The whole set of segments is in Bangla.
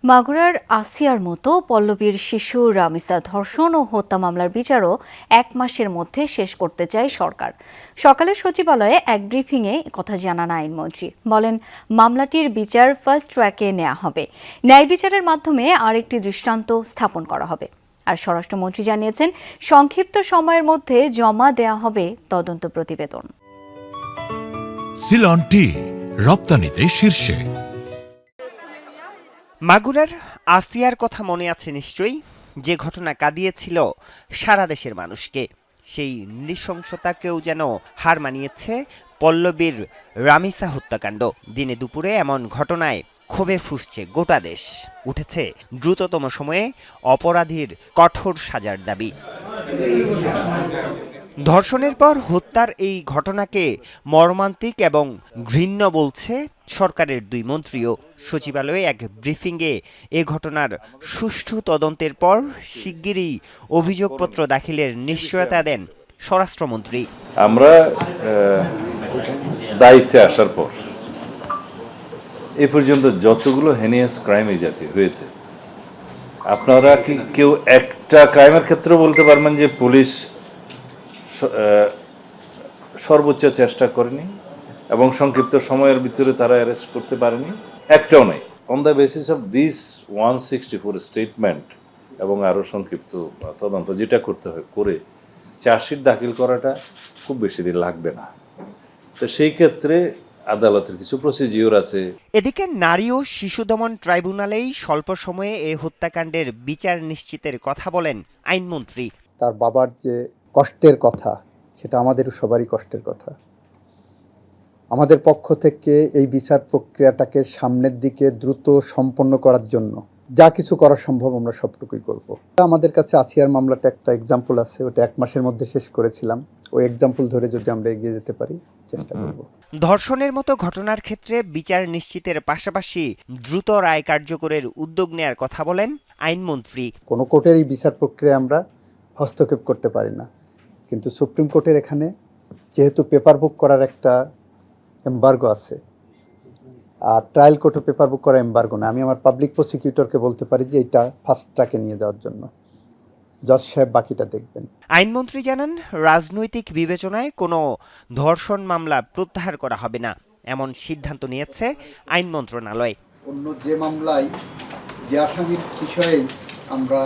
মাগুরার আসিয়ার মতো পল্লবীর শিশু রামিসা ধর্ষণ ও হত্যা মামলার বিচারও 1 মাসের মধ্যে শেষ করতে চায় সরকার। সকালে সচিবালয়ে এক ব্রিফিংয়ে কথা জানান আইনমন্ত্রী। বলেন, মামলাটির বিচার ফাস্ট ট্র্যাকে নেওয়া হবে। ন্যায় বিচারের মাধ্যমে আরেকটি দৃষ্টান্ত স্থাপন করা হবে। আর স্বরাষ্ট্রমন্ত্রী জানিয়েছেন, সংক্ষিপ্ত সময়ের মধ্যে জমা দেয়া হবে তদন্ত প্রতিবেদন। সিলন টি রপ্তানিতে শীর্ষে। মাগুরার আসিয়ার কথা মনে আছে নিশ্চয়ই, যে ঘটনা কাঁদিয়েছিল সারা দেশের মানুষকে। সেই নৃশংসতাকেও যেন হার মানিয়েছে পল্লবীর রামিসা হত্যাকাণ্ড। দিনে দুপুরে এমন ঘটনায় ক্ষোভে ফুঁসছে গোটা দেশ। উঠেছে দ্রুততম সময়ে অপরাধীর কঠোর সাজার দাবি। ধর্ষণের পর হত্যার এই ঘটনাকে মর্মান্তিক এবং ঘৃণ্য বলছে সরকারের দুই মন্ত্রীও। সচিবালয়ে এক ব্রিফিংয়ে এ ঘটনার সুষ্ঠু তদন্তের পর শিগগিরই অভিযোগপত্র দাখিলের নিশ্চয়তা দেন স্বরাষ্ট্রমন্ত্রী। আমরা দায়িত্বে আসার পর এ পর্যন্ত যতগুলো হেনিয়াস ক্রাইম এই জাতীয় হয়েছে, আপনারা কি কেউ একটা ক্রাইমের ক্ষেত্রে বলতে পারবেন যে পুলিশ সর্বোচ্চ চেষ্টা করেনি এবং সংক্ষিপ্ত সময়ের ভিতরে তারা অ্যারেস্ট করতে পারেনি? একটাও নাই। On the basis of this 164 statement এবং আরও সংক্ষিপ্ত তদন্ত যেটা করতে হয় করে চার্জশিট দাখিল করাটা খুব বেশি দিন লাগবে না। তো সেই ক্ষেত্রে আদালতের কিছু প্রসিজিওর আছে। এদিকে নারী ও শিশু দমন ট্রাইব্যুনালেই স্বল্প সময়ে এই হত্যাকাণ্ডের বিচার নিশ্চিতের কথা বলেন আইনমন্ত্রী। তার বাবার যে কষ্টের কথা, সেটা আমাদের সবারই কষ্টের কথা। আমাদের পক্ষ থেকে এই বিচার প্রক্রিয়াটাকে সামনের দিকে দ্রুত সম্পন্ন করার জন্য যা কিছু করা সম্ভব আমরা সবটুকুই করব। আমাদের কাছে আসিয়ার মামলাটা একটা এক্সাম্পল আছে, ওটা 1 মাসের মধ্যে শেষ করেছিলাম। ওই এক্সাম্পল ধরে যদি আমরা এগিয়ে যেতে পারি চেষ্টা করব। ধর্ষণের মতো ঘটনার ক্ষেত্রে বিচার নিশ্চিতের পাশাপাশি দ্রুত রায় কার্যকরের উদ্যোগ নেয়ার কথা বলেন আইনমন্ত্রী। কোনো কোর্টের এই বিচার প্রক্রিয়া আমরা হস্তক্ষেপ করতে পারি না, কিন্তু সুপ্রিম কোর্টের এখানে যেহেতু পেপার বুক করার একটা এমবার্গো আছে, আর ট্রায়াল কোর্টে পেপার বুক করা এমবার্গো না। আমি আমার পাবলিক প্রসিকিউটরকে বলতে পারি যে এটা ফাস্ট ট্র্যাকে নিয়ে যাওয়ার জন্য। জজ সাহেব বাকিটা দেখবেন। আইনমন্ত্রী জানান, রাজনৈতিক বিবেচনায় কোনো ধর্ষণ মামলা প্রত্যাহার করা হবে না, এমন সিদ্ধান্ত নিয়েছে আইন মন্ত্রণালয়। অন্য যে মামলায় যে আসামির বিষয়েই আমরা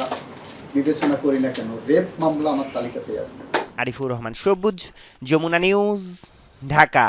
বিবেচনা করি না কেন, রেপ মামলা আমার তালিকাতে আসবে। আরিফুর রহমান সবুজ, যমুনা নিউজ, ঢাকা।